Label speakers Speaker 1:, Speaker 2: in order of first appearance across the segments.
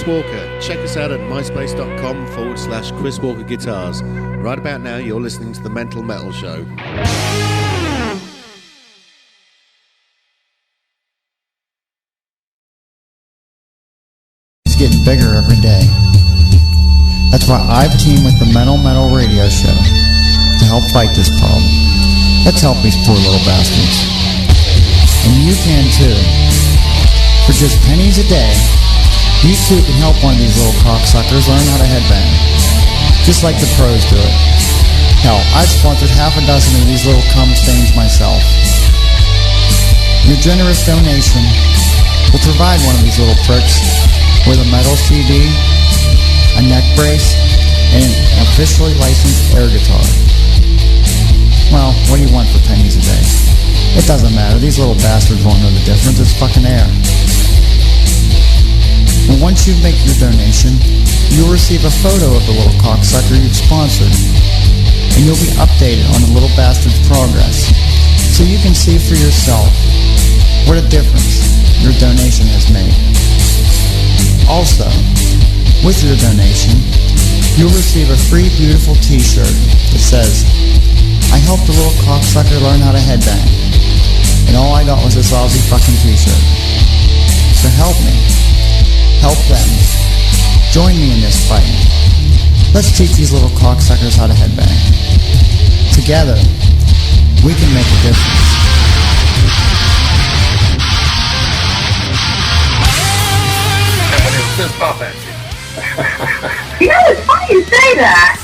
Speaker 1: Walker. Check us out at myspace.com/Chris Walker Guitars. Right about now, you're listening to the Mental Metal Show.
Speaker 2: It's getting bigger every day. That's why I've teamed with the MentalMetal radio show to help fight this problem. Let's help these poor little bastards. And you can too. For just pennies a day, you too can help one of these little cocksuckers learn how to headbang. Just like the pros do it. Hell, I've sponsored half a dozen of these little cum stains myself. Your generous donation will provide one of these little pricks with a metal CD, a neck brace, and an officially licensed air guitar. Well, what do you want for pennies a day? It doesn't matter. These little bastards won't know the difference. It's fucking air. And once you make your donation, you'll receive a photo of the little cocksucker you've sponsored. And you'll be updated on the little bastard's progress. So you can see for yourself what a difference your donation has made. Also, with your donation, you'll receive a free beautiful t-shirt that says, I helped the little cocksucker learn how to headbang. And all I got was this lousy fucking t-shirt. So help me. Help them. Join me in this fight. Let's teach these little cocksuckers how to headbang. Together, we can make a difference.
Speaker 3: Fist bump at
Speaker 4: You know, it's funny you say that.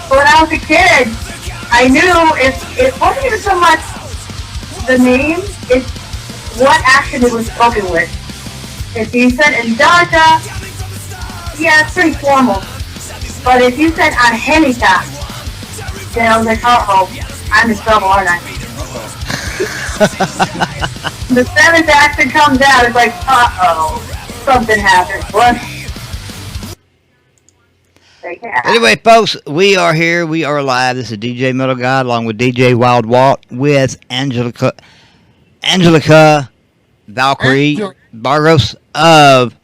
Speaker 4: When I was a kid, I knew it wasn't even so much the name, it's what action it was spoken with. If you said Angelica, yeah, it's pretty formal. But if you said Angelica, then I was like, uh-oh, I'm in trouble, aren't I? The seventh action comes out, it's like, uh-oh, something happened. What?
Speaker 5: Anyway, folks, we are here. We are live. This is DJ Metal Guy along with DJ Wild Walt with Angelica, Valkyrie, Vargos of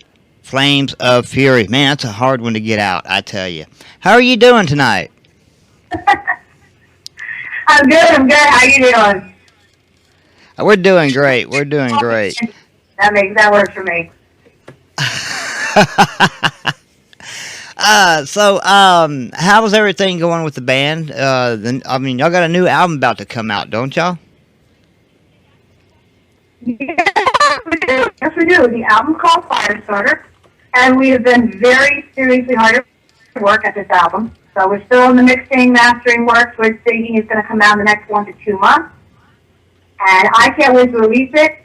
Speaker 5: Flames of Fury. Man, that's a hard one to get out, I tell you. How are you doing tonight?
Speaker 4: I'm good. How you doing?
Speaker 5: We're doing great.
Speaker 4: That works for me.
Speaker 5: How's everything going with the band? Y'all got a new album about to come out, don't y'all?
Speaker 4: Yes, we do. The album's called Firestarter, and we have been very seriously hard at work at this album. So we're still in the mixing, mastering work. We're thinking it's going to come out in the next 1 to 2 months. And I can't wait to release it.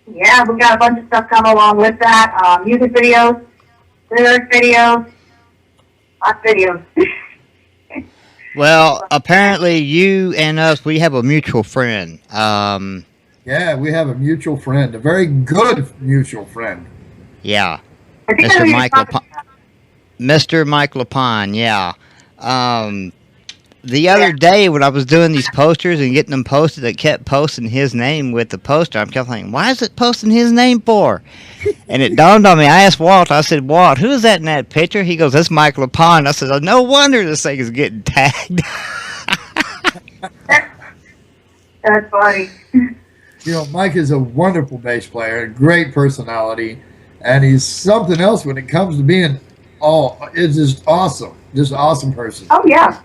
Speaker 4: Yeah, we got a bunch of stuff coming along with that. Music videos, lyric videos, lots of videos.
Speaker 5: Well, apparently you and us, we have a mutual friend.
Speaker 3: Yeah, we have a mutual friend, a very good mutual friend.
Speaker 5: Yeah, Mr. Mike LaPine, yeah. The other day when I was doing these posters and getting them posted, it kept posting his name with the poster. I'm kept thinking, why is it posting his name for? And it dawned on me. I asked Walt, I said, Walt, who is that in that picture? He goes, that's Mike LaPine. I said, oh, no wonder this thing is getting tagged.
Speaker 4: That's funny.
Speaker 3: You know, Mike is a wonderful bass player, a great personality, and he's something else when it comes to being it's just awesome. Just an awesome person.
Speaker 4: Oh, yeah.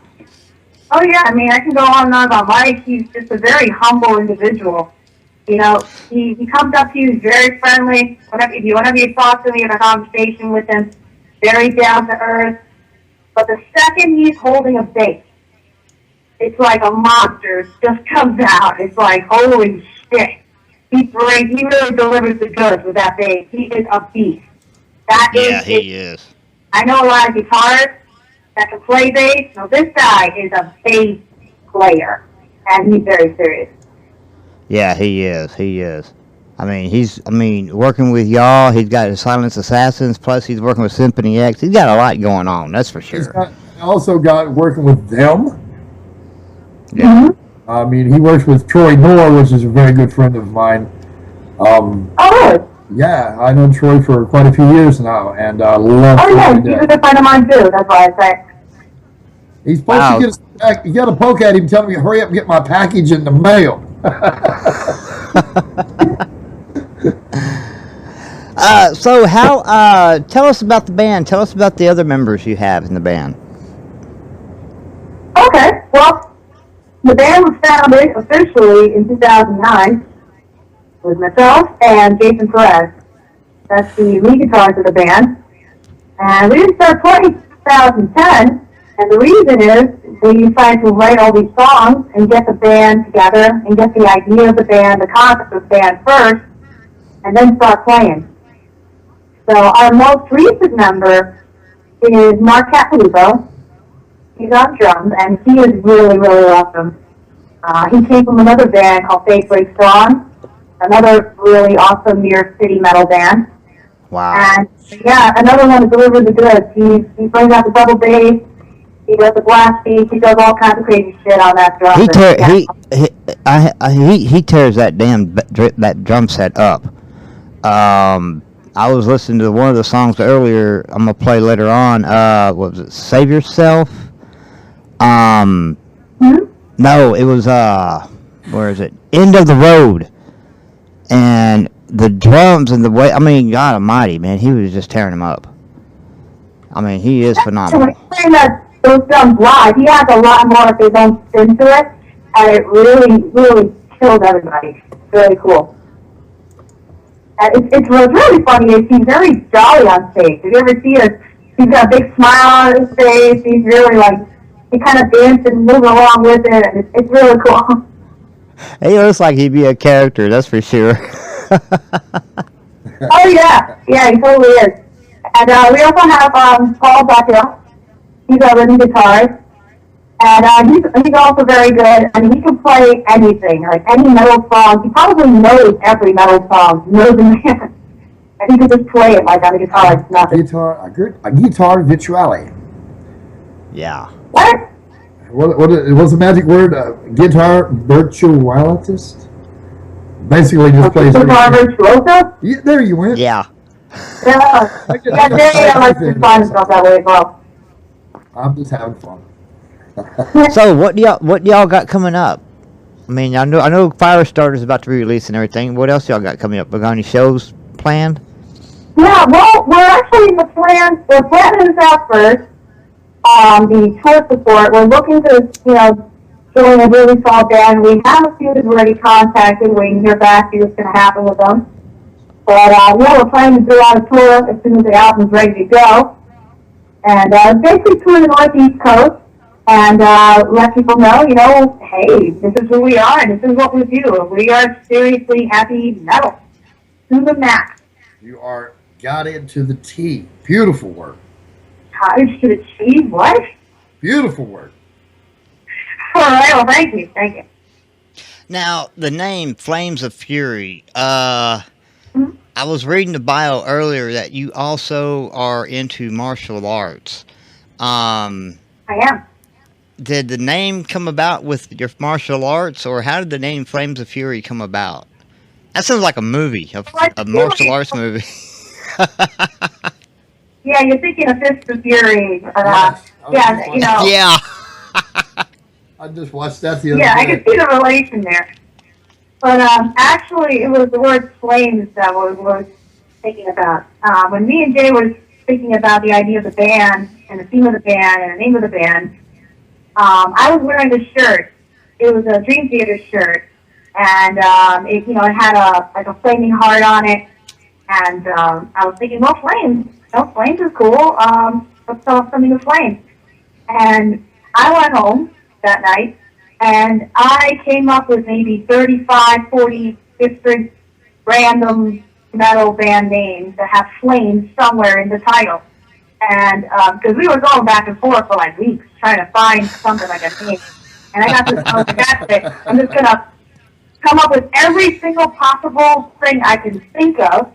Speaker 4: I mean, I can go on and on about Mike. He's just a very humble individual. You know, he comes up to you, he's very friendly. If you want to be talk to him, you have a conversation with him, very down to earth. But the second he's holding a bass, it's like a monster just comes out. It's like, holy shit. He really delivers the goods with that bass. He is a beast.
Speaker 5: He is.
Speaker 4: I know a lot of guitarists that can play bass. No, this guy is a bass player, and he's very serious.
Speaker 5: Yeah, he is. Working with y'all, he's got his Silence Assassins, plus he's working with Symphony X. He's got a lot going on, that's for sure.
Speaker 3: He's also got working with them.
Speaker 5: Yeah.
Speaker 3: Mm-hmm. He works with Troy Noor, which is a very good friend of mine. Yeah, I know Troy for quite a few years now, and love.
Speaker 4: Oh yeah, he's a good friend of mine too. That's why I say.
Speaker 3: He's supposed to get us back. You got to poke at him, tell him to hurry up and get my package in the mail.
Speaker 5: So how? Tell us about the band. Tell us about the other members you have in the band.
Speaker 4: Okay, well, the band was founded officially in 2009 with myself and Jason Perez. That's the lead guitarist of the band. And we didn't start playing in 2010, and the reason is we decided to write all these songs and get the band together and get the idea of the band, the concept of the band first, and then start playing. So our most recent member is Marc Capellupo. He's on drums, and he is really, really awesome. He came from another band called Faith Breaks Strong, another really awesome New York City metal band.
Speaker 5: Wow.
Speaker 4: And yeah, another one that delivers the goods. He brings out the double bass, he does the blast beats, he does all kinds of crazy shit on that drum.
Speaker 5: He tears that that drum set up. I was listening to one of the songs earlier. I'm gonna play later on. What was it? Save Yourself. No, it was where is it? End of the Road. And the drums and the way, I mean, God Almighty, man, he was just tearing them up. I mean, he is phenomenal.
Speaker 4: Playing those drums live, he has a lot more of his own spin to it, and it really, really killed everybody. It's really cool. And what's really funny is he's very jolly on stage. If you ever see us, he's got a big smile on his face. He's really he kind of dances and moves along with it, and it's really cool.
Speaker 5: He looks like he'd be a character, that's for sure.
Speaker 4: Oh yeah, he totally is. And we also have Paul Duthil. He's a rhythm guitarist, and he's also very good. I mean, he can play anything, like any metal song. He probably knows every metal song, knows the man, and he can just play it like on a guitar, like nothing.
Speaker 3: A guitar virtuale.
Speaker 5: Yeah.
Speaker 4: What?
Speaker 3: What was the magic word? Guitar virtualist. Basically, just plays.
Speaker 4: Guitar virtuoso.
Speaker 3: Yeah, there you went.
Speaker 5: Yeah.
Speaker 4: Yeah, I like to define himself that way as well.
Speaker 3: I'm just having fun.
Speaker 5: So what do y'all got coming up? I mean, I know Firestarter's about to be released and everything. What else y'all got coming up? We got any shows planned?
Speaker 4: Yeah, well, we're actually in the plan. We're planning this out first. The tour support. We're looking to, join a really solid band. We have a few that we've already contacted, waiting to hear back, see what's going to happen with them. But we're planning to do out a tour as soon as the album's ready to go. And basically tour the Northeast Coast and let people know, hey, this is who we are and this is what we do. We are seriously heavy metal. To the max.
Speaker 3: You are got it to the T. Beautiful work.
Speaker 4: Cottage to the cheese? What?
Speaker 3: Beautiful work.
Speaker 4: All right, well, thank you.
Speaker 5: Now, the name Flames of Fury, I was reading the bio earlier that you also are into martial arts.
Speaker 4: I am.
Speaker 5: Did the name come about with your martial arts, or how did the name Flames of Fury come about? That sounds like a movie, a martial arts movie.
Speaker 4: Yeah, you're thinking of Fist of Fury.
Speaker 5: Yeah.
Speaker 3: I just watched that the other day.
Speaker 4: Yeah, I can see the relation there. But actually, it was the word flames that we were thinking about. When me and Jay were thinking about the idea of the band and the theme of the band and the name of the band, I was wearing this shirt. It was a Dream Theater shirt, and it had a flaming heart on it. And I was thinking, well, flames. Flames is cool. Let's sell something with flames. And I went home that night, and I came up with maybe 35, 40 different random metal band names that have flames somewhere in the title. And because we were going back and forth for like weeks trying to find something like a name. And I got this, I was like, that's it. I'm just going to come up with every single possible thing I can think of.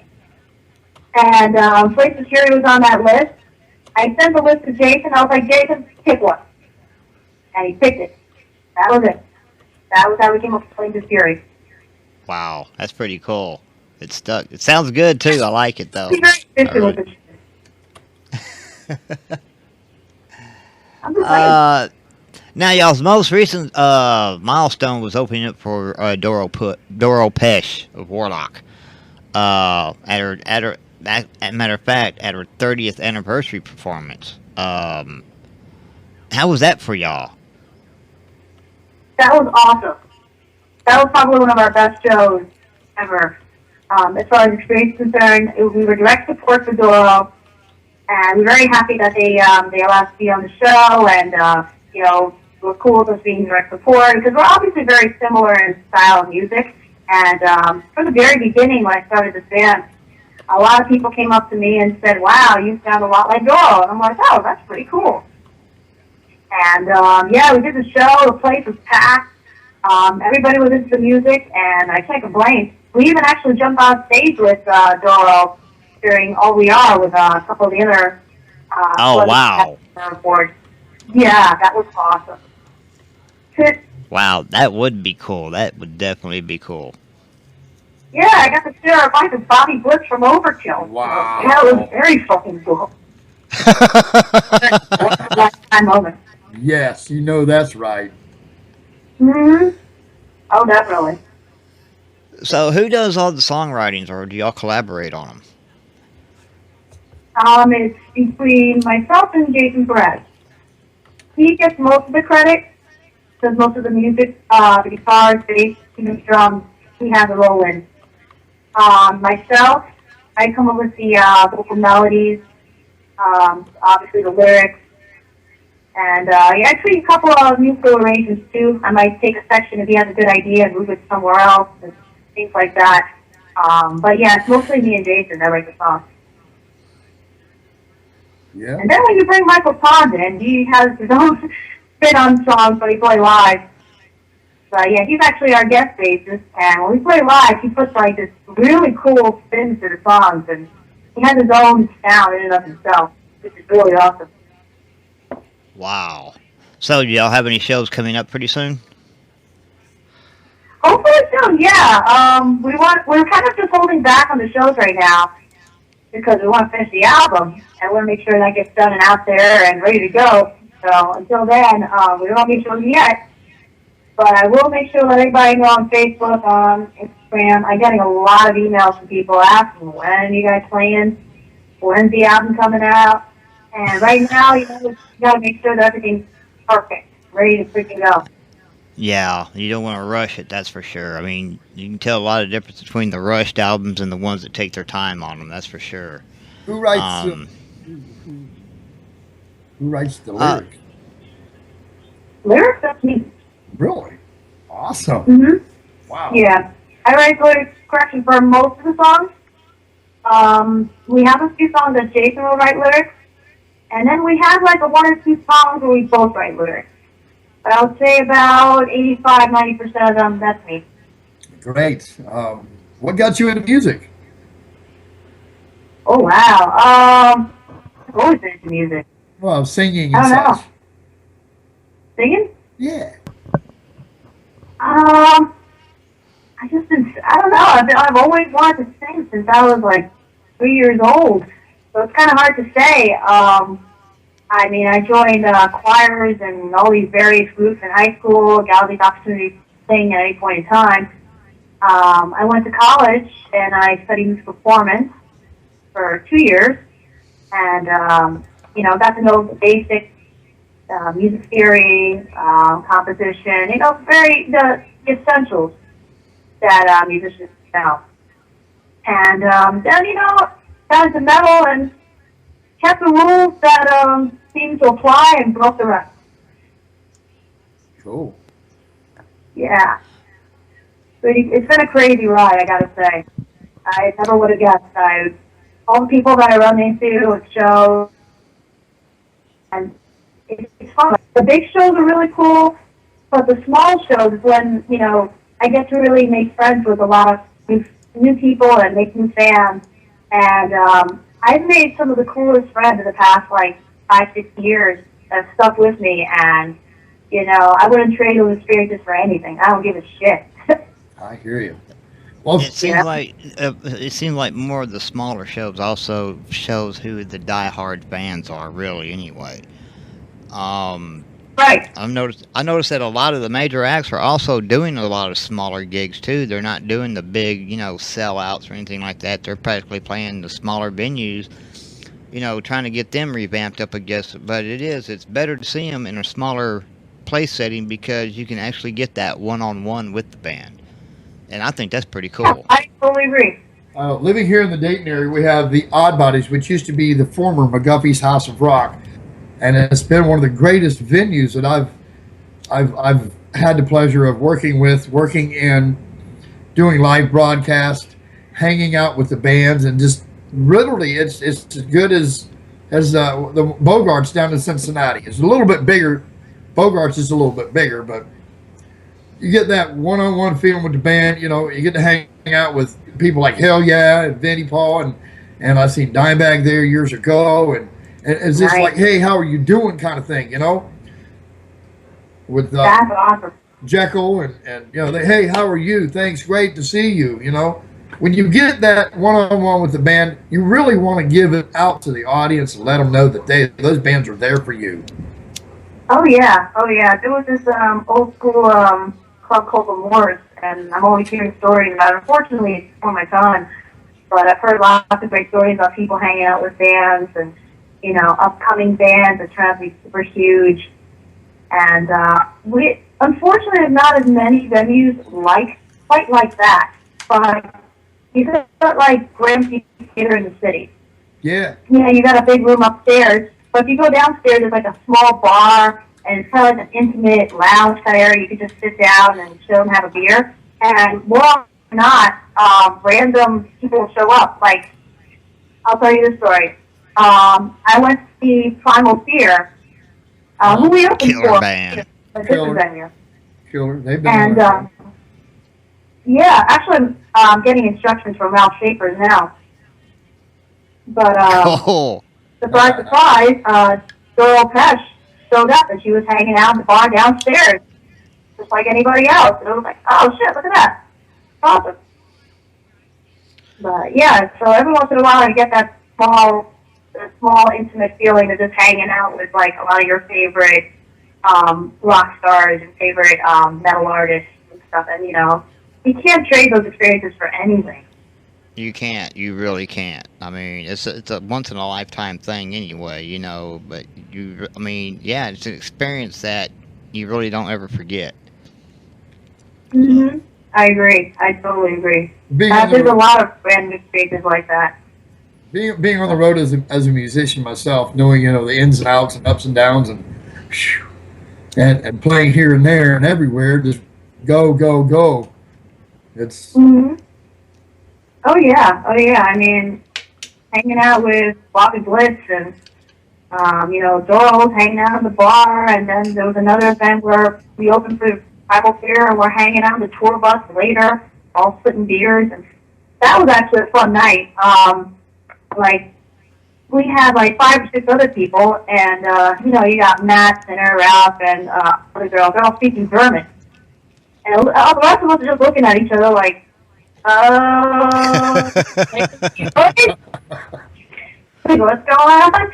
Speaker 4: And Flames of Fury was on that list. I sent the list to Jason. I was like, Jason, pick one. And he picked it. That was it. That was how we came up with Flames of Fury.
Speaker 5: Wow, that's pretty cool. It stuck. It sounds good too. I like it though.
Speaker 4: He's very efficient with the shit. I'm just like,
Speaker 5: Now, y'all's most recent milestone was opening up for Doro Pesch of Warlock. Matter of fact, at her 30th anniversary performance. How was that for y'all?
Speaker 4: that was awesome. That was probably one of our best shows ever. As far as experience is concerned, we were direct support for Doro, and we're very happy that they allowed us to be on the show, and we're cool with us being direct support because we're obviously very similar in style of music. And from the very beginning, when I started this band, a lot of people came up to me and said, "Wow, you sound a lot like Doro," and I'm like, "Oh, that's pretty cool." And we did the show. The place was packed. Everybody was into the music, and I can't complain. We even actually jumped on stage with Doro during All We Are with a couple of the other.
Speaker 5: Oh, wow!
Speaker 4: Yeah, that was awesome.
Speaker 5: Wow, that would be cool. That would definitely be cool.
Speaker 4: Yeah, I got to share a bunch of Bobby Blitz from Overkill.
Speaker 3: Wow.
Speaker 4: So that was very fucking cool. Lifetime moment.
Speaker 3: Yes, you know that's right.
Speaker 4: Mm-hmm. Oh, definitely.
Speaker 5: So, who does all the songwritings, or do y'all collaborate on them?
Speaker 4: It's between myself and Jason Perez. He gets most of the credit, does most of the music, the guitars, bass, drums. He has a role in. Myself, I come up with the vocal melodies, obviously the lyrics, and I tweak a couple of musical arrangements too. I might take a section if he has a good idea and move it somewhere else and things like that. But yeah, it's mostly me and Jason that write the songs.
Speaker 3: Yeah.
Speaker 4: And then when you bring Michael Pond in, he has his own spin on songs, but he plays live. So yeah, he's actually our guest bassist, and when we play live, he puts like this really cool spin to the songs, and he has his own sound in and of himself, which is really awesome.
Speaker 5: Wow. So, do y'all have any shows coming up pretty soon?
Speaker 4: Hopefully soon, yeah. We're kind of just holding back on the shows right now because we want to finish the album, and we want to make sure that gets done and out there and ready to go. So until then, we don't have any shows yet. But I will make sure to let everybody know on Facebook, on Instagram. I'm getting a lot of emails from people asking, when are you guys playing? When's the album coming out? And right now, you got to make sure that everything's perfect, ready to freaking go.
Speaker 5: Yeah, you don't want to rush it, that's for sure. I mean, you can tell a lot of difference between the rushed albums and the ones that take their time on them, that's for sure.
Speaker 3: Who writes the lyrics?
Speaker 4: Lyrics? That's me.
Speaker 3: Really? Awesome.
Speaker 4: Mm-hmm.
Speaker 3: Wow.
Speaker 4: Yeah. I write lyrics correction for most of the songs. We have a few songs that Jason will write lyrics. And then we have like a 1 or 2 songs where we both write lyrics. But I would say about 85-90% of them, that's me.
Speaker 3: Great. What got you into music?
Speaker 4: Oh, wow. I've always been into music.
Speaker 3: Well, singing
Speaker 4: I
Speaker 3: and
Speaker 4: don't know.
Speaker 3: such.
Speaker 4: Singing?
Speaker 3: Yeah.
Speaker 4: I don't know. I've always wanted to sing since I was like 3 years old. So it's kind of hard to say. I mean, I joined choirs and all these various groups in high school, got all these opportunities to sing at any point in time. I went to college and I studied music performance for 2 years, and got to know the basic music theory, composition, the essentials that musicians know. And then, got into metal and kept the rules that seemed to apply and broke the rest.
Speaker 3: Cool.
Speaker 4: Yeah. It's been a crazy ride, I gotta say. I never would have guessed. All the people that I run into at shows, and it's fun. The big shows are really cool, but the small shows is when, I get to really make friends with a lot of new people and make new fans. And I've made some of the coolest friends in the past, 5-6 years that have stuck with me. And, I wouldn't trade those experiences for anything. I don't give a shit.
Speaker 3: I hear you. Well,
Speaker 5: It seems like more of the smaller shows also shows who the diehard fans are, really. Anyway,
Speaker 4: Right.
Speaker 5: I noticed that a lot of the major acts are also doing a lot of smaller gigs too. They're not doing the big, sellouts or anything like that. They're practically playing the smaller venues, trying to get them revamped up, I guess. But it's better to see them in a smaller place setting because you can actually get that one-on-one with the band. And I think that's pretty cool.
Speaker 4: I totally agree.
Speaker 3: living here in the Dayton area, we have the Odd Bodies, which used to be the former McGuffey's House of Rock, and it's been one of the greatest venues that I've had the pleasure of working in, doing live broadcast, hanging out with the bands, and just literally it's as good as the Bogarts down in Cincinnati. It's a little bit bigger. Bogarts is a little bit bigger, but you get that one-on-one feeling with the band. You get to hang out with people like Hell Yeah and Vinnie Paul, and I seen Dimebag there years ago, and it's just like, hey, how are you doing, kind of thing, with
Speaker 4: that's awesome.
Speaker 3: Jekyll and hey, how are you? Thanks, great to see you. When you get that one-on-one with the band, you really want to give it out to the audience and let them know that those bands are there for you.
Speaker 4: Oh yeah. There was this old school club called the Moors, and I'm always hearing stories about it. Unfortunately, it's before my time, but I've heard lots of great stories about people hanging out with bands and upcoming bands that turn out to be super huge. And we unfortunately have not as many venues quite like that, but you got like Gramercy Theater in the city.
Speaker 3: Yeah.
Speaker 4: You got a big room upstairs, but if you go downstairs, there's like a small bar, and it's kind of like an intimate lounge kind of area. You can just sit down and chill and have a beer. And more often than not, random people will show up. Like, I'll tell you this story. I went to see Primal Fear, who we opened
Speaker 5: Killer
Speaker 4: for.
Speaker 5: band.
Speaker 4: A different venue.
Speaker 3: Killer. They've been
Speaker 4: And actually, I'm getting instructions from Ralph Schaefer now. But surprise, Doro Pesch showed up, and she was hanging out in the bar downstairs, just like anybody else. And it was like, oh shit, look at that, awesome. But yeah, so every once in a while, you get that small, intimate feeling of just hanging out with like a lot of your favorite rock stars and favorite metal artists and stuff. And you can't trade those experiences for anything.
Speaker 5: You can't. You really can't. I mean, it's a once in a lifetime thing anyway, But it's an experience that you really don't ever forget.
Speaker 4: Mm-hmm. I agree. I totally agree. There's a lot of random experiences like that.
Speaker 3: Being on the road as a musician myself, knowing the ins and outs and ups and downs and playing here and there and everywhere, just go. It's.
Speaker 4: Mm-hmm. Oh yeah. I mean, hanging out with Bobby Blitz and Doro was hanging out at the bar, and then there was another event where we opened for Bible Fair, and we're hanging out on the tour bus later, all splitting beers, and that was actually a fun night. We had like 5 or 6 other people, and you got Matt, Sinner, Ralph, and other girls. They're all speaking German, and all the rest of us are just looking at each other like, what's going on?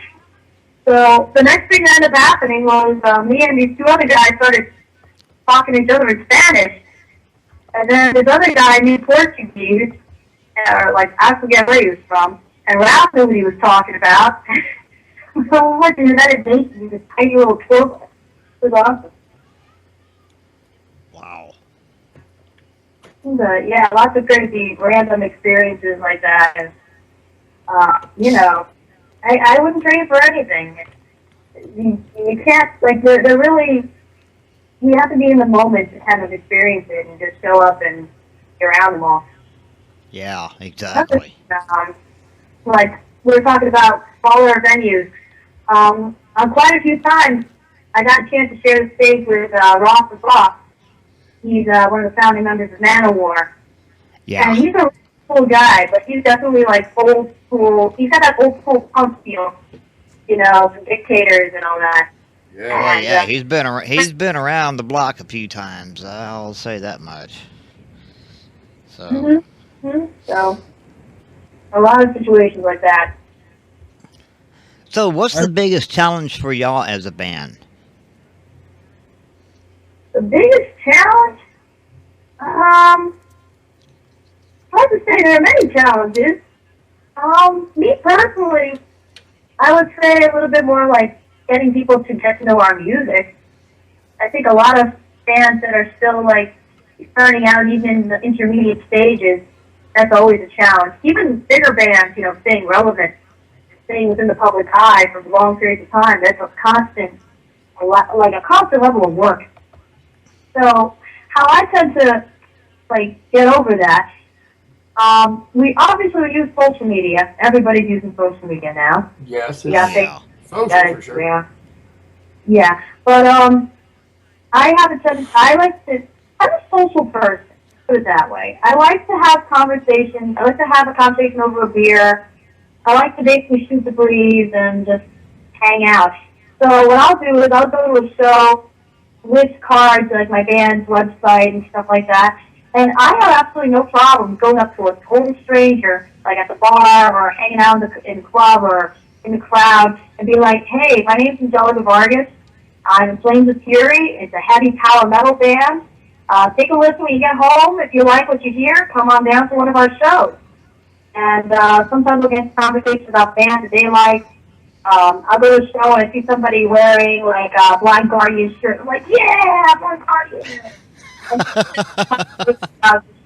Speaker 4: So the next thing that ended up happening was me and these 2 other guys started talking to each other in Spanish, and then this other guy knew Portuguese, or I forget where he was from, and Ralph knew what he was talking about. So we went to the United Nations in this tiny little tour bus. It was awesome.
Speaker 5: Wow.
Speaker 4: But yeah, lots of crazy random experiences like that, and I wouldn't trade it for anything. You can't, they're really, you have to be in the moment to kind of experience it and just show up and be around them all.
Speaker 5: Yeah, exactly.
Speaker 4: We were talking about smaller venues. On quite a few times, I got a chance to share the stage with Ross the Fox. He's one of the founding members of Manowar.
Speaker 5: Yeah.
Speaker 4: And he's a really cool guy, but he's definitely old school. He's got that old school punk feel, from Dictators and all that.
Speaker 3: Yeah.
Speaker 5: Oh yeah, he's been around the block a few times. I'll say that much. So.
Speaker 4: Mm-hmm. So, a lot of situations like that.
Speaker 5: So, what's the biggest challenge for y'all as a band?
Speaker 4: The biggest challenge? Hard to say. There are many challenges. Me personally, I would say a little bit more like getting people to get to know our music. I think a lot of bands that are still like starting out, even in the intermediate stages, that's always a challenge. Even bigger bands, staying relevant, staying within the public eye for long periods of time, that's a constant level of work. So how I tend to get over that, we obviously use social media. Everybody's using social media now.
Speaker 3: Yes,
Speaker 4: Social
Speaker 3: for sure.
Speaker 4: Yeah. But I have a tendency. I'm a social person. Put it that way. I like to have conversations. I like to have a conversation over a beer. I like to basically shoot the breeze and just hang out. So what I'll do is I'll go to a show with cards, like my band's website and stuff like that. And I have absolutely no problem going up to a total stranger, like at the bar or hanging out in the club or in the crowd, and be like, "Hey, my name's Angelica Vargas. I'm in Flames of Fury. It's a heavy power metal band. Take a listen when you get home. If you like what you hear, come on down to one of our shows." And sometimes we'll get into conversations about bands that they like. I'll go to a show and I see somebody wearing like a Blind Guardian shirt. I'm like, "Yeah, Blind Guardian." The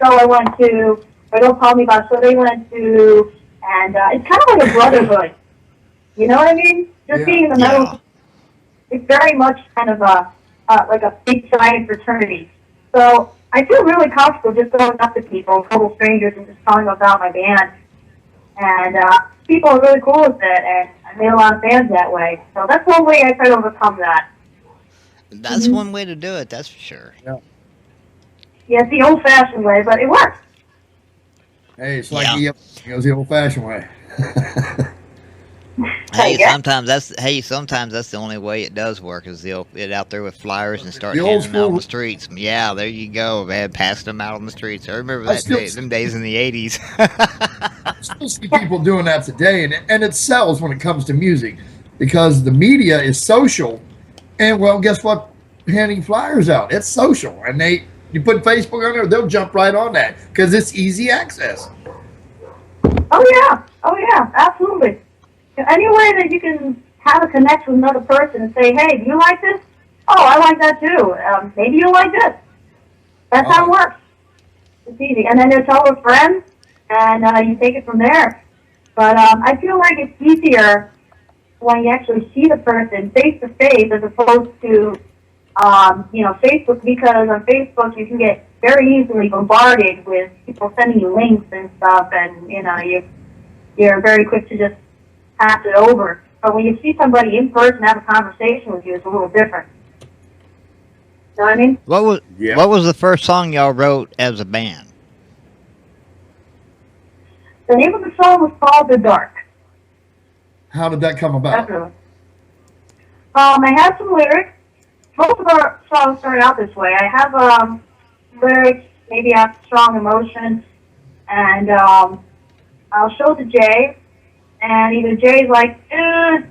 Speaker 4: show I went to, or they'll call me about a show they went to, and it's kind of like a brotherhood. You know what I mean? Just being in the metal, it's very much kind of like a big giant fraternity. So I feel really comfortable just going up to people, total strangers, and just telling them about my band. And people are really cool with it, and I made a lot of fans that way. So that's one way I try to overcome that.
Speaker 5: That's one way to do it, that's for sure.
Speaker 4: Yeah, it's the old-fashioned way, but it works.
Speaker 3: Hey, it's like the old-fashioned way.
Speaker 5: Sometimes that's the only way it does work is they'll get out there with flyers and start handing them out on the streets. Yeah, there you go, man, passing them out on the streets. I remember them days in the 80s.
Speaker 3: I still see people doing that today, and it sells when it comes to music because the media is social, and well, guess what? Handing flyers out, it's social, and you put Facebook on there, they'll jump right on that because it's easy access.
Speaker 4: Oh yeah, absolutely. Any way that you can have a connection with another person and say, "Hey, do you like this? Oh, I like that too. Maybe you like this." That's how it works. It's easy. And then they'll tell a friend, and you take it from there. But I feel like it's easier when you actually see the person face to face as opposed to, Facebook, because on Facebook you can get very easily bombarded with people sending you links and stuff, and you're very quick to just pass it over. But when you see somebody in person have a conversation with you, it's a little different. Know what I mean?
Speaker 5: What was the first song y'all wrote as a band?
Speaker 4: The name of the song was called "The Dark."
Speaker 3: How did that come about?
Speaker 4: Definitely. I have some lyrics. Most of our songs started out this way. I have lyrics, maybe have strong emotion, and I'll show it to Jay, and either Jay's like,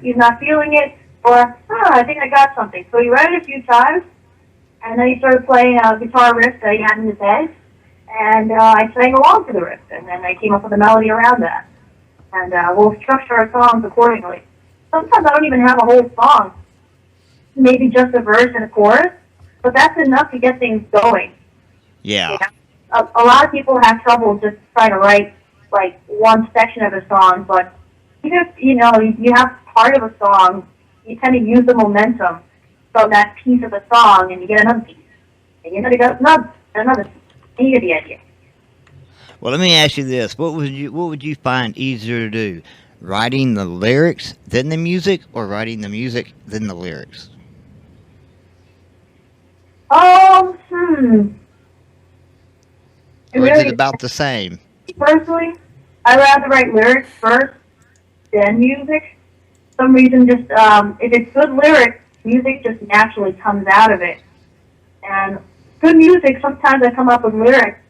Speaker 4: he's not feeling it, or, I think I got something. So he read it a few times, and then he started playing a guitar riff that he had in his head, and I sang along to the riff, and then I came up with a melody around that. And we'll structure our songs accordingly. Sometimes I don't even have a whole song. Maybe just a verse and a chorus, but that's enough to get things going.
Speaker 5: Yeah.
Speaker 4: A lot of people have trouble just trying to write like one section of a song, but even if you have part of a song, you tend to use the momentum from that piece of the song, and you get another piece, and you get another piece, and you get the idea.
Speaker 5: Well, let me ask you this: what would you find easier to do, writing the lyrics then the music, or writing the music then the lyrics?
Speaker 4: Or
Speaker 5: is it about the same?
Speaker 4: Personally, I rather write lyrics first, then music. For some reason, just if it's good lyrics, music just naturally comes out of it. And good music, sometimes I come up with lyrics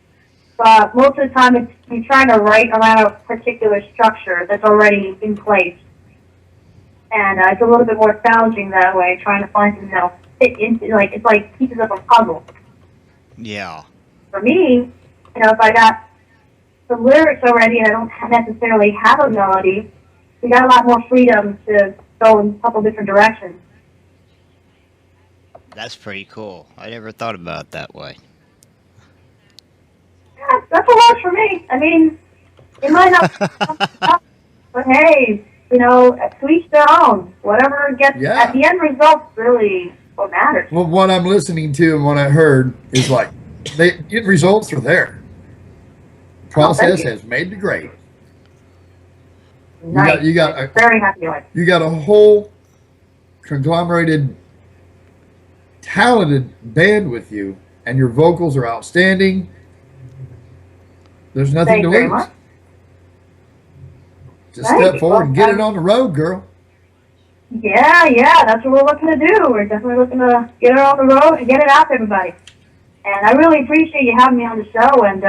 Speaker 4: but most of the time it's you're trying to write around a particular structure that's already in place. And it's a little bit more challenging that way, trying to find something that'll fit into, like, it's like pieces of a puzzle.
Speaker 5: Yeah.
Speaker 4: For me, if I got the lyrics already and I don't necessarily have a melody, we got a lot more freedom to go in a couple different directions.
Speaker 5: That's pretty cool. I never thought about it that way.
Speaker 4: Yeah, that's a lot for me. I mean, it might not, but hey, to each their own. Whatever gets at the end result really what matters.
Speaker 3: Well, what I'm listening to and what I heard is like, the results are there. Process has made the grade.
Speaker 4: Nice.
Speaker 3: You got
Speaker 4: very happy with.
Speaker 3: You got a whole conglomerated, talented band with you, and your vocals are outstanding. There's nothing to lose. Just step forward and get it on the road, girl.
Speaker 4: Yeah, that's what we're looking to do. We're definitely looking to get it on the road and get it out to everybody. And I really appreciate you having me on the show and,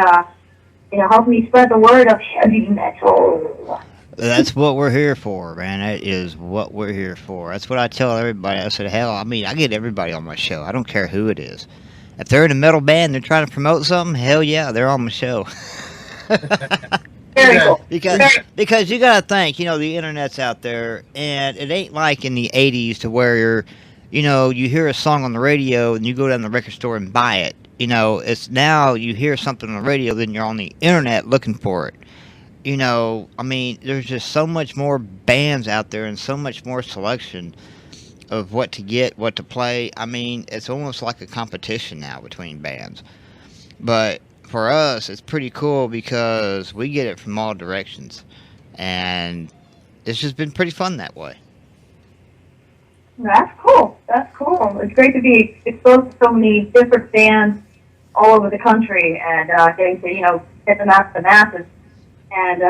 Speaker 4: helping me spread the word of heavy metal.
Speaker 5: That's what we're here for, man. That is what we're here for. That's what I tell everybody. I said, hell, I get everybody on my show. I don't care who it is. If they're in a metal band, they're trying to promote something, hell yeah, they're on my show.
Speaker 4: Very cool.
Speaker 5: Because you gotta think, the internet's out there, and it ain't like in the 80s to where you hear a song on the radio and you go down to the record store and buy it. It's now you hear something on the radio, then you're on the internet looking for it. There's just so much more bands out there and so much more selection of what to get, what to play. It's almost like a competition now between bands. But for us, it's pretty cool because we get it from all directions. And it's just been pretty fun that way.
Speaker 4: That's cool. It's great to be exposed to so many different bands all over the country and getting to, get them out to the masses. And,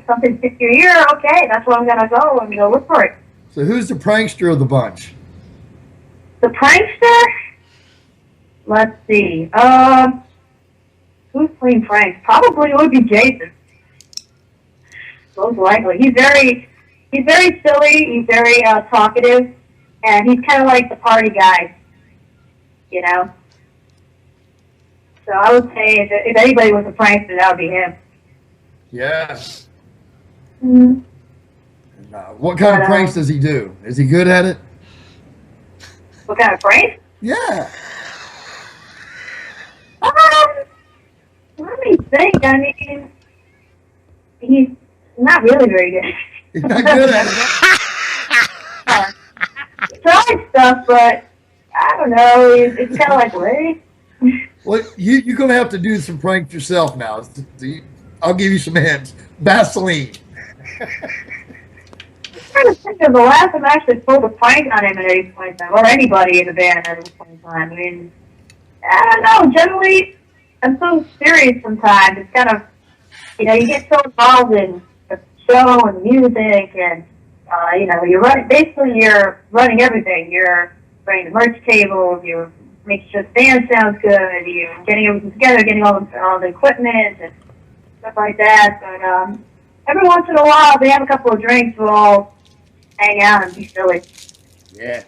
Speaker 4: something fits your ear, okay, that's where I'm going to go and go look for it.
Speaker 3: So who's the prankster of the bunch?
Speaker 4: The prankster? Let's see. Who's playing pranks? Probably would be Jason. Most likely. He's very silly, he's very talkative, and he's kind of like the party guy, So I would say if anybody was a prankster, that would be him.
Speaker 3: Yeah.
Speaker 4: Mm-hmm.
Speaker 3: What kind of pranks does he do? Is he good at it?
Speaker 4: What kind of pranks?
Speaker 3: Yeah.
Speaker 4: Let me think. He's not really very good.
Speaker 3: He's not good at it.
Speaker 4: Try stuff, but I don't know. It's kind of like, what?
Speaker 3: Well, you're going to have to do some pranks yourself now. I'll give you some hints. Vaseline.
Speaker 4: I'm trying to think of the last time I actually pulled a prank on him at any point in time, or anybody in the band at any point in time. I don't know. Generally, I'm so serious sometimes. It's kind of, you get so involved in the show and music, and you're running everything. You're running the merch tables. You're making sure the band sounds good. You're getting everything together, getting all the equipment and stuff like that. But every once in a while, they have a couple of drinks. We'll all hang out and be silly.
Speaker 3: Yeah.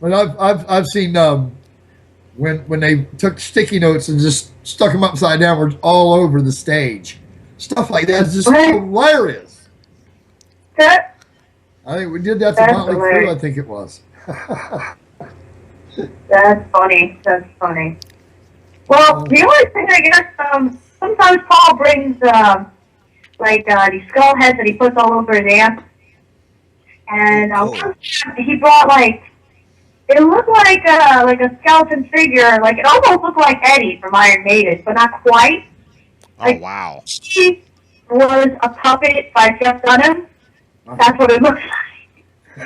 Speaker 3: Well, I've seen when they took sticky notes and just stuck them upside downwards all over the stage. Stuff like that is just hilarious. I think we did that to Motley Crue, I think it was.
Speaker 4: That's funny. Well, the only thing I guess, sometimes Paul brings, these skull heads that he puts all over his amp. And he brought, it looked like a skeleton figure. It almost looked like Eddie from Iron Maiden, but not quite.
Speaker 5: Oh, wow.
Speaker 4: He was a puppet by Jeff Dunham. That's what it looks like.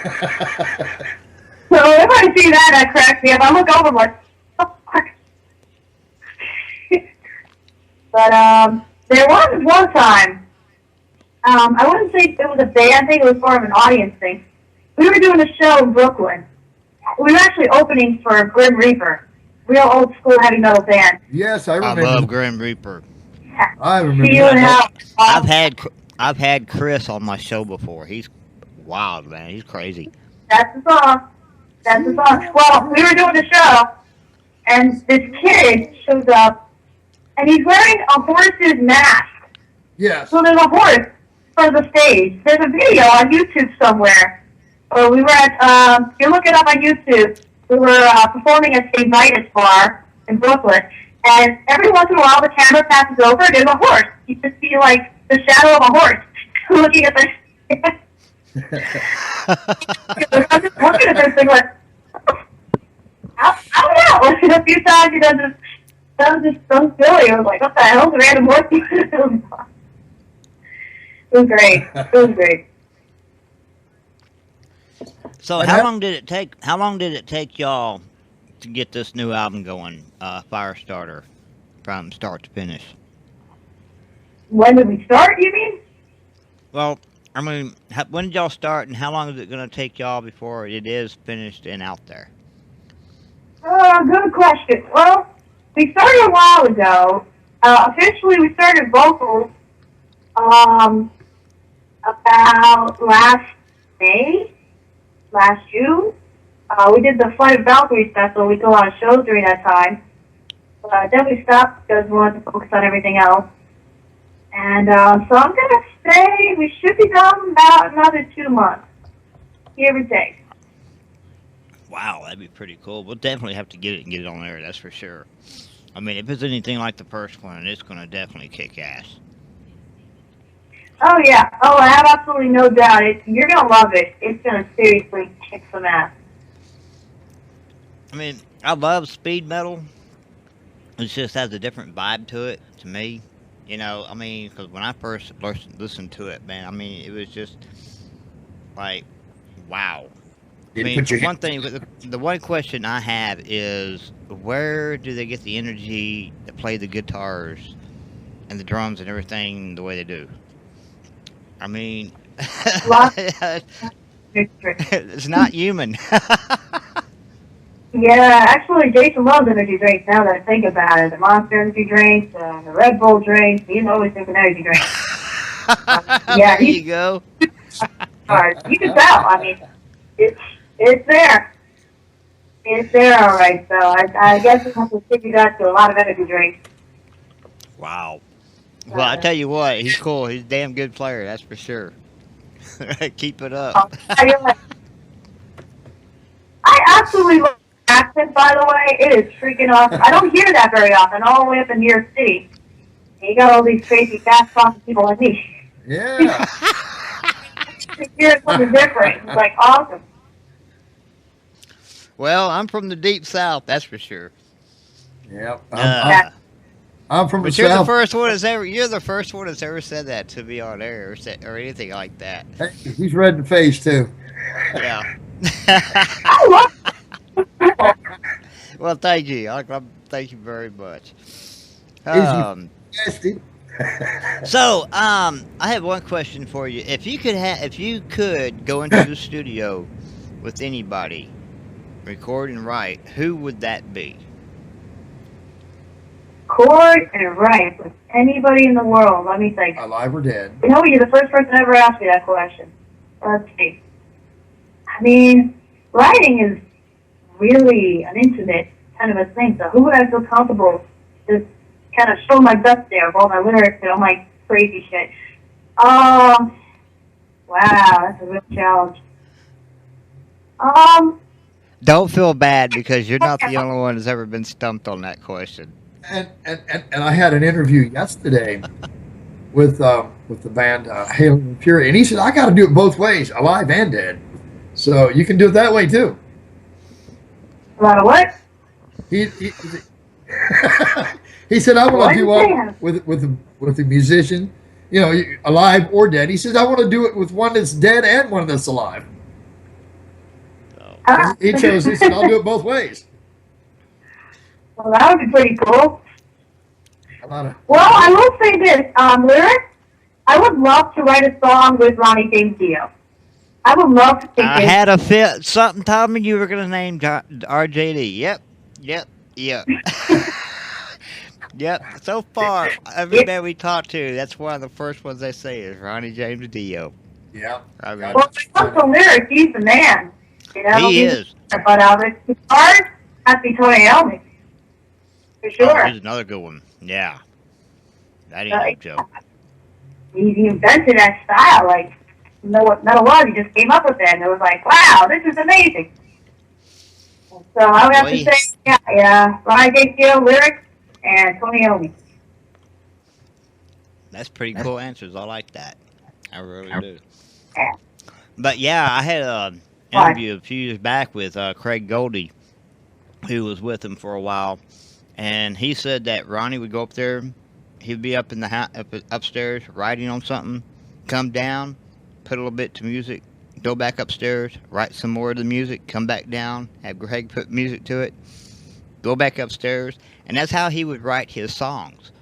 Speaker 4: So if I see that cracks me up. I look over like, oh, fuck. But there was one time, I wouldn't say it was a band thing, it was more of an audience thing. We were doing a show in Brooklyn. We were actually opening for Grim Reaper, real old school heavy metal band.
Speaker 3: Yes, I remember.
Speaker 5: I love Grim Reaper.
Speaker 3: I remember
Speaker 4: feeling
Speaker 3: that.
Speaker 4: out.
Speaker 5: I've had Chris on my show before. He's wild, man. He's crazy.
Speaker 4: That's the song. That's the song. Well, we were doing the show, and this kid shows up, and he's wearing a horse's mask.
Speaker 3: Yes.
Speaker 4: So there's a horse for the stage. There's a video on YouTube somewhere. We were at, you look it up on YouTube, we were performing at St. Vitus Bar in Brooklyn, and every once in a while the camera passes over, there's a horse. You just see, like, the shadow of a horse looking at the... I'm just looking at this thing like, I don't know. A few times he does this, that was just so silly. I was like, what the hell is a random horse? It was great. It was great.
Speaker 5: So how long did it take? How long did it take y'all to get this new album going, Firestarter, from start to finish?
Speaker 4: When did we start, you mean?
Speaker 5: Well, I mean, when did y'all start, and how long is it going to take y'all before it is finished and out there?
Speaker 4: Good question. Well, we started a while ago. Officially, we started vocals about last May, last June. We did the Flight of Valkyrie festival. We did a lot of shows during that time. Then we stopped because we wanted to focus on everything else. And so I'm going to say we should be done about another 2 months, give or take.
Speaker 5: Wow, that'd be pretty cool. We'll definitely have to get it and get it on there, that's for sure. I mean, if it's anything like the first one, it's going to definitely kick ass.
Speaker 4: Oh, yeah. Oh, I have absolutely no doubt. You're going to love it. It's going to seriously kick some ass.
Speaker 5: I mean, I love speed metal. It just has a different vibe to it, to me. You know, I mean, because when I first listened to it, man, I mean, it was just like, wow. I mean, one thing, the one question I have is, where do they get the energy to play the guitars and the drums and everything the way they do? I mean, it's not human.
Speaker 4: Yeah, actually, Jason loves energy drinks now that I think about it. The Monster energy drinks, the Red Bull drinks. He's always drinking energy drinks.
Speaker 5: Yeah, there you go.
Speaker 4: You can tell. I mean, it's there. It's there, all right. So I guess we have to attribute that to a lot of energy drinks.
Speaker 5: Wow. Well, I tell you what, he's cool. He's a damn good player, that's for sure. Keep it up.
Speaker 4: I absolutely love the accent, by the way. It is freaking awesome. I don't hear that very often, all the way up in New York City. And you got all these crazy fast talking people like me.
Speaker 3: Yeah.
Speaker 4: You hear something different. It's like awesome.
Speaker 5: Well, I'm from the deep south, that's for sure.
Speaker 3: Yep. I'm from the
Speaker 5: But you're
Speaker 3: south.
Speaker 5: the first one that's ever said that to me on air or anything like that.
Speaker 3: Hey, he's red in the face too.
Speaker 5: Yeah.
Speaker 4: I love
Speaker 5: Well, thank you. Thank you very much. So, I have one question for you. If you could go into the studio with anybody, record and write, who would that be?
Speaker 4: Chord and write with anybody in the world. Let me think.
Speaker 3: Alive or dead?
Speaker 4: You know, you're the first person to ever ask me that question. Let's see. I mean, writing is really an intimate kind of a thing. So who would I feel comfortable just kind of show my guts there of all my lyrics and all my crazy shit? Wow, that's a real challenge.
Speaker 5: Don't feel bad because you're not the only one that's ever been stumped on that question.
Speaker 3: And I had an interview yesterday with the band Halo and Fury, and he said I got to do it both ways, alive and dead. So you can do it that way too.
Speaker 4: A lot of what?
Speaker 3: He said I want to do one with the musician, you know, alive or dead. He says I want to do it with one that's dead and one that's alive. He said I'll do it both ways.
Speaker 4: Well, that would be pretty cool.
Speaker 3: Well,
Speaker 4: I will say this, lyrics, I would love to write a song with Ronnie James Dio. I would love to think
Speaker 5: I had a fit. Something told me you were going to name RJD. Yep. Yep. So far, every band we talk to, that's one of the first ones they say is Ronnie James Dio.
Speaker 3: Yeah.
Speaker 5: I mean,
Speaker 4: Well, when it comes to lyrics, he's the man. You know,
Speaker 5: he is.
Speaker 4: But the guitars has to be Tony Iommi. For
Speaker 5: Oh,
Speaker 4: sure.
Speaker 5: here's another good one. Yeah. That ain't no joke.
Speaker 4: He invented that style. Like, you know what metal was? He just came up with it, and it was like, wow, this is amazing. So I would have to say, yeah, Ronnie James Dio lyrics and Tony Iommi.
Speaker 5: That's pretty cool answers. I like that. I really do.
Speaker 4: Yeah.
Speaker 5: But yeah, I had an interview a few years back with Craig Goldie, who was with him for a while, and he said that Ronnie would go up there, he'd be up in the upstairs writing on something, come down, put a little bit to music, go back upstairs, write some more of the music, come back down, have Greg put music to it, go back upstairs, and that's how he would write his songs,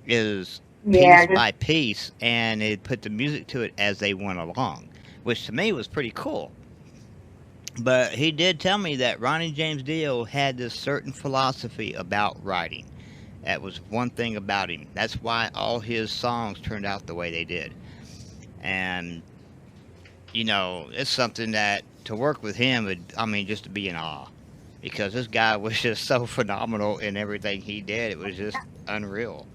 Speaker 5: is piece by piece, and he'd put the music to it as they went along, which to me was pretty cool. But he did tell me that Ronnie James Dio had this certain philosophy about writing. That was one thing about him. That's why all his songs turned out the way they did. And, you know, it's something that to work with him would, I mean, just to be in awe. Because this guy was just so phenomenal in everything he did. It was just unreal.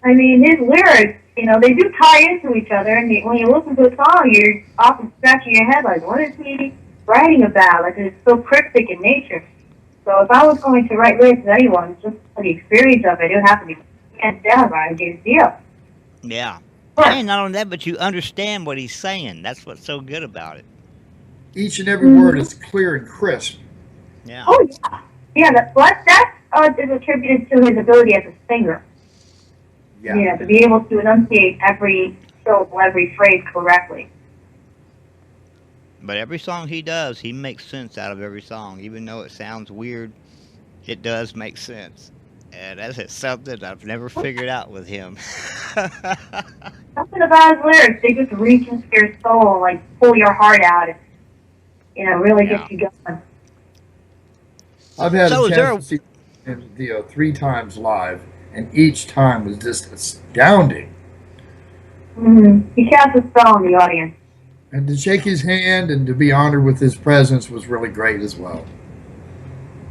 Speaker 4: I mean, his lyrics, you know, they do tie into each other. And when you listen to a song, you're often scratching your head like, what is he writing about? Like, it's so cryptic in nature. So if I was going to write lyrics to anyone, just for the experience of it, it would have to be hands down Ronnie James Dio.
Speaker 5: Yeah.
Speaker 4: Sure.
Speaker 5: And not only that, but you understand what he's saying. That's what's so good about it.
Speaker 3: Each and every word is clear and crisp.
Speaker 5: Yeah.
Speaker 4: Oh, yeah. Yeah, that is attributed to his ability as a singer. Yeah, to be able to enunciate every syllable, every phrase correctly.
Speaker 5: But every song he does, he makes sense out of every song. Even though it sounds weird, it does make sense. And that's something I've never figured out with him.
Speaker 4: Something about his lyrics, they just reach into your soul, like pull your heart out, and, you know, really get you going.
Speaker 3: I've had a chance to see Dio 3 times live, and each time was just astounding.
Speaker 4: Mm-hmm. He cast a spell on the audience.
Speaker 3: And to shake his hand and to be honored with his presence was really great as well.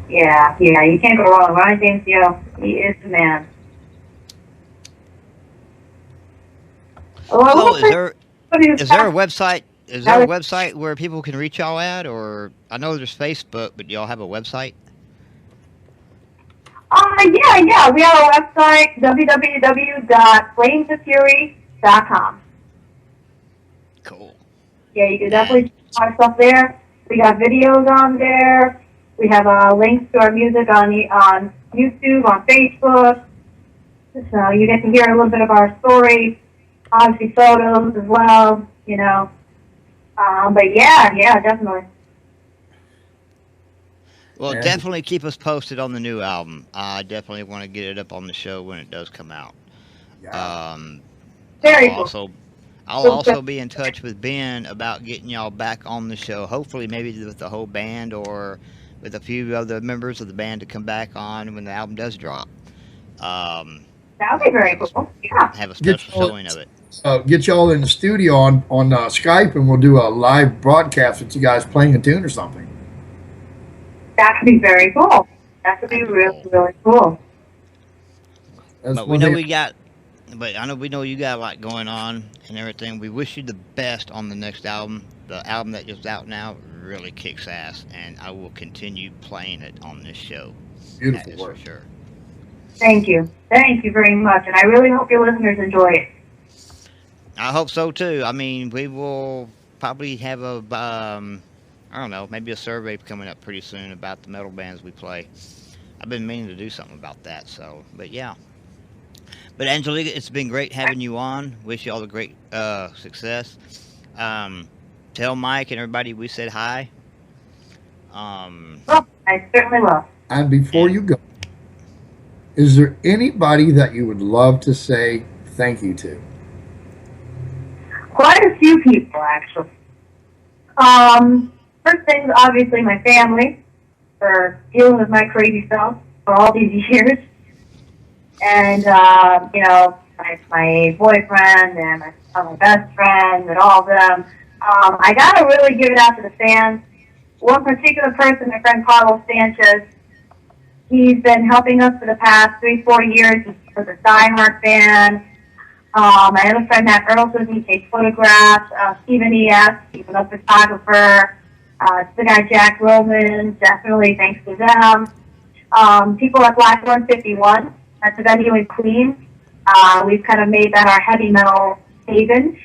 Speaker 4: Yeah, you can't go wrong. Ronnie James Dio, he is the man.
Speaker 5: Oh, is there a website? Is there a website where people can reach y'all at? Or I know there's Facebook, but do y'all have a website?
Speaker 4: Yeah. We have a website, www.flamesoffury.com.
Speaker 5: Cool.
Speaker 4: Yeah, you can definitely check our stuff there. We got videos on there. We have links to our music on YouTube, on Facebook. So you get to hear a little bit of our story, obviously photos as well, you know. But yeah, definitely.
Speaker 5: Well, definitely keep us posted on the new album. I definitely want to get it up on the show when it does come out.
Speaker 3: Yeah.
Speaker 4: Very cool.
Speaker 5: I'll also be in touch with Ben about getting y'all back on the show. Hopefully, maybe with the whole band or with a few other members of the band to come back on when the album does drop.
Speaker 4: That would be very cool. Yeah.
Speaker 5: Have a special showing of it.
Speaker 3: Get y'all in the studio on Skype, and we'll do a live broadcast with you guys playing a tune or something.
Speaker 4: That could be very cool. That could be really, really cool.
Speaker 5: But we know we know you got a lot going on and everything. We wish you the best on the next album. The album that is out now really kicks ass, and I will continue playing it on this show.
Speaker 3: Beautiful
Speaker 5: work. For sure.
Speaker 4: Thank you. Thank you very much, and I really hope your listeners enjoy it.
Speaker 5: I hope so, too. I mean, we will probably have I don't know, maybe a survey coming up pretty soon about the metal bands we play. I've been meaning to do something about that, but yeah. But Angelica, it's been great having you on. Wish you all the great success. Tell Mike and everybody we said hi.
Speaker 4: Well, I certainly will.
Speaker 3: And before you go, is there anybody that you would love to say thank you to?
Speaker 4: Quite a few people, actually. First thing, obviously, my family for dealing with my crazy self for all these years. and my boyfriend and my best friend and all of them. I gotta really give it out to the fans. One particular person, my friend Carlos Sanchez, he's been helping us for the past 3-4 years. He's a diehard fan. My other friend Matt Earlson, he takes photographs. Stephen E.S., he's a photographer. The guy Jack Roman, definitely thanks to them. People at Black 151, that's a venue in Queens. We've kind of made that our heavy metal haven.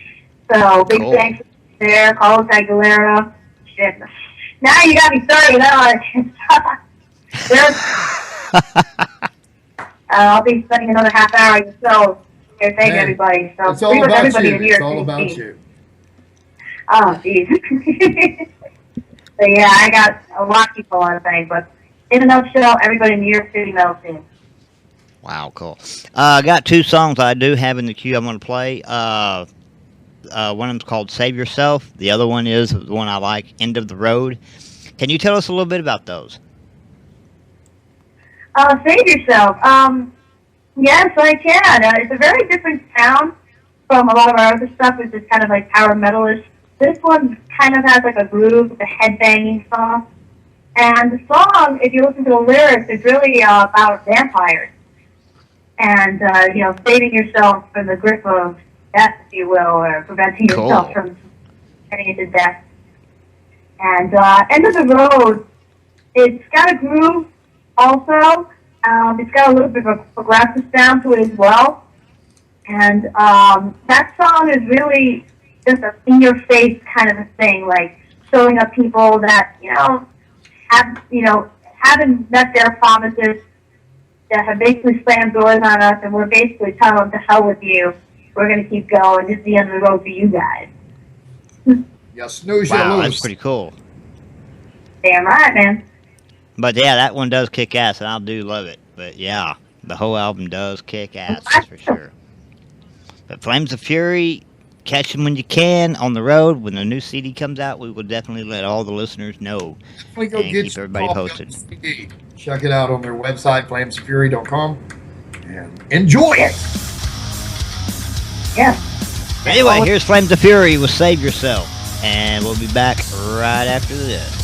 Speaker 4: So big thanks there, Carlos Aguilera. Shit. Now you got me started on. I'll be spending another half hour or so. Here, thank everybody. So
Speaker 3: it's all about
Speaker 4: everybody
Speaker 3: you.
Speaker 4: In New York
Speaker 3: It's all about
Speaker 4: City.
Speaker 3: you.
Speaker 4: Oh, jeez. So yeah, I got a lot of people on thing, but in a nutshell, everybody in New York City metal scene.
Speaker 5: Wow, cool. I got 2 songs I do have in the queue I'm going to play. One of them's called Save Yourself. The other one is the one I like, End of the Road. Can you tell us a little bit about those?
Speaker 4: Save Yourself. Yes, I can. It's a very different sound from a lot of our other stuff, which is kind of like power metalish. This one kind of has like a groove, it's a headbanging song. And the song, if you listen to the lyrics, is really about vampires. And, saving yourself from the grip of death, if you will, or preventing yourself from getting into death. And End of the Road, it's got a groove also. It's got a little bit of a progressive sound to it as well. And that song is really just a in-your-face kind of a thing, like showing up people that, haven't met their promises, that have basically slammed doors on us, and we're basically telling them to hell with you. We're going to keep going. This is the end of the road for you guys.
Speaker 3: Yeah, snooze you
Speaker 5: Wow,
Speaker 3: lose.
Speaker 5: that's pretty cool.
Speaker 4: Damn right, man.
Speaker 5: But yeah, that one does kick ass, and I do love it. But yeah, the whole album does kick ass, that's for sure. But Flames of Fury, catch them when you can on the road. When the new CD comes out, we will definitely let all the listeners know.
Speaker 3: Definitely go
Speaker 5: And
Speaker 3: get
Speaker 5: keep everybody posted.
Speaker 3: CD. Check it out on their website, flamesfury.com, and enjoy it.
Speaker 4: Yeah.
Speaker 5: Anyway, here's Flames of Fury with Save Yourself, and we'll be back right after this.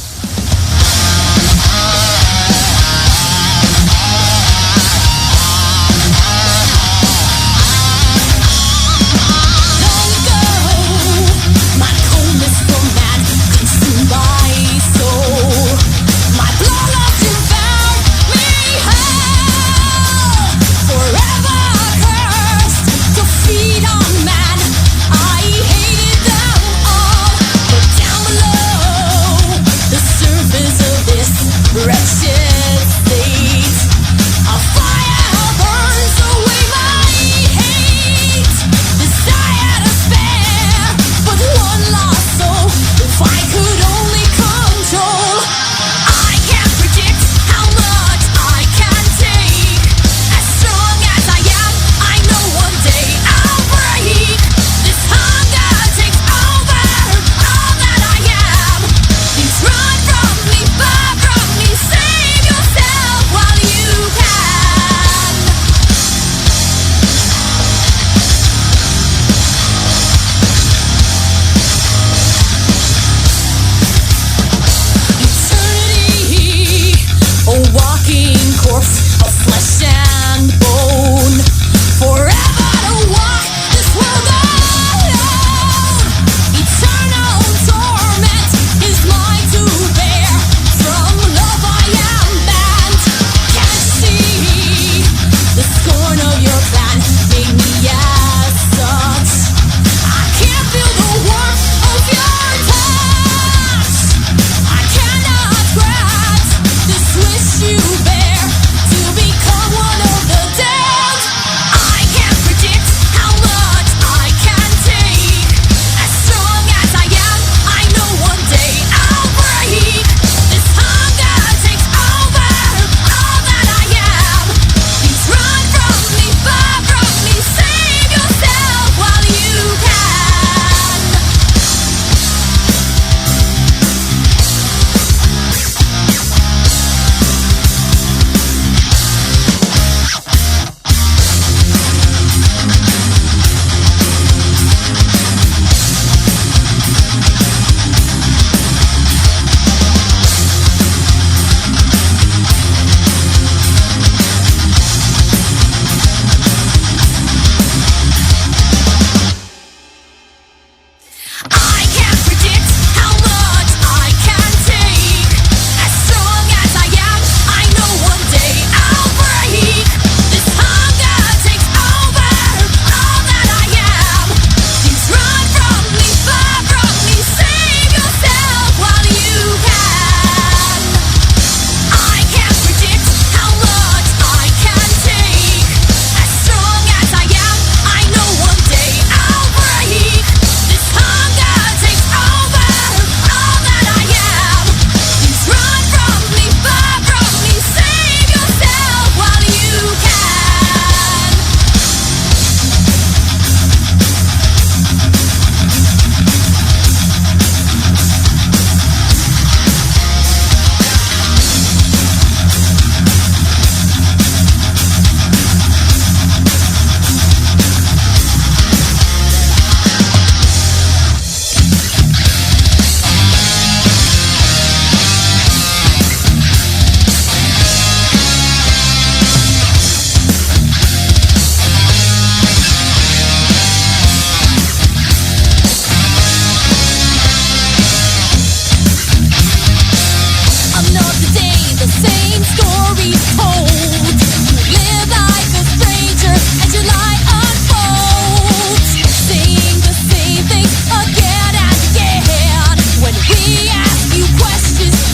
Speaker 6: Down below, the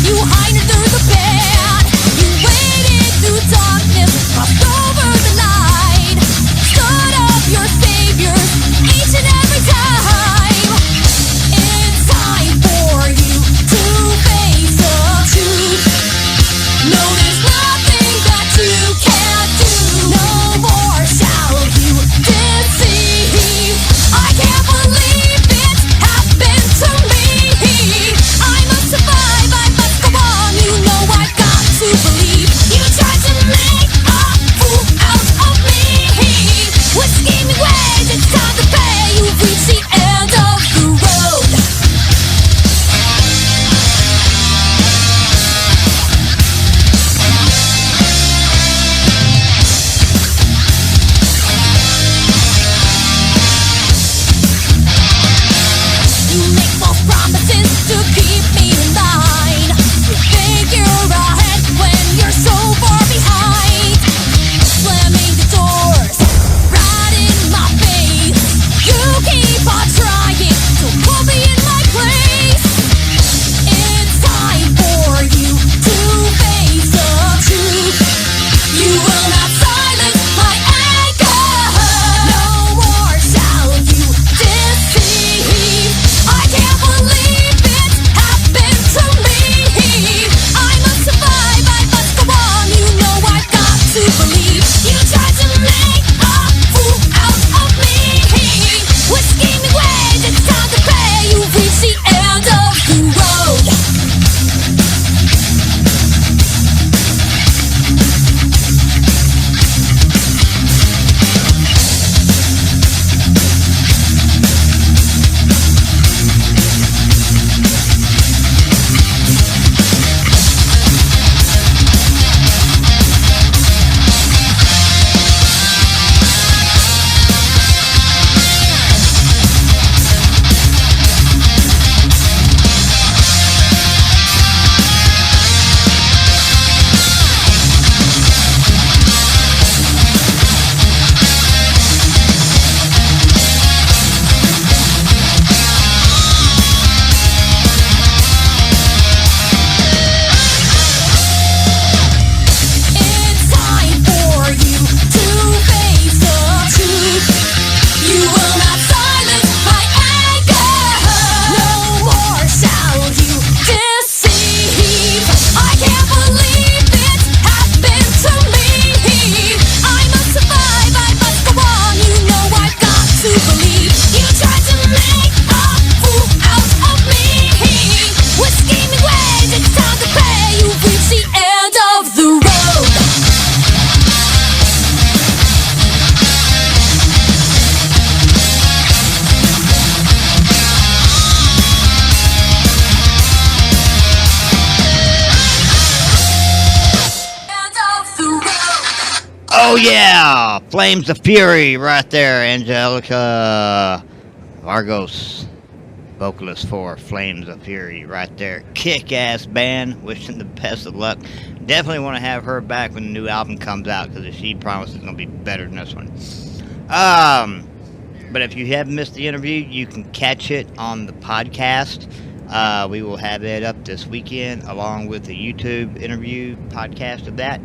Speaker 6: You hiding through the bed. You waded through darkness, crossed over the light. Stood up your saviors each and every time. It's time for you to face the truth. No, there's nothing that you can't do. No more shall you deceive. I can't believe it happened to me. I must survive, I must go on. You know I've got to believe. You tried to make a fool out of me. With scheming ways, it's time to pay. You've reached the end of the road. You make false promises to keep me in line. You think you're ahead when you're so far behind. Slamming the doors right in my face. You keep on trying to put me in my place. It's time for you to face the truth. You will not silence my anger. No more shall you deceive. I can't believe it happened to me. I must survive, I must go on. You know I've got to believe. You tried to make a fool out of me. With scheming ways, it's time to pay. You've reached the end of the road. It's time for you to face the truth. You will not silence my anger. No more shall you deceive. I can't believe it happened to me. I must survive, I must go on. You know I've got to believe. You tried to make a fool out of me. With scheming ways, it's time to pay. You've reached the end of the road. End of the road.
Speaker 5: Oh yeah, Flames of Fury right there, Angelica. Vargos, vocalist for Flames of Fury right there. Kick-ass band, wishing the best of luck. Definitely want to have her back when the new album comes out, because she promises it's going to be better than this one. But if you have missed the interview, you can catch it on the podcast. We will have it up this weekend along with the YouTube interview podcast of that.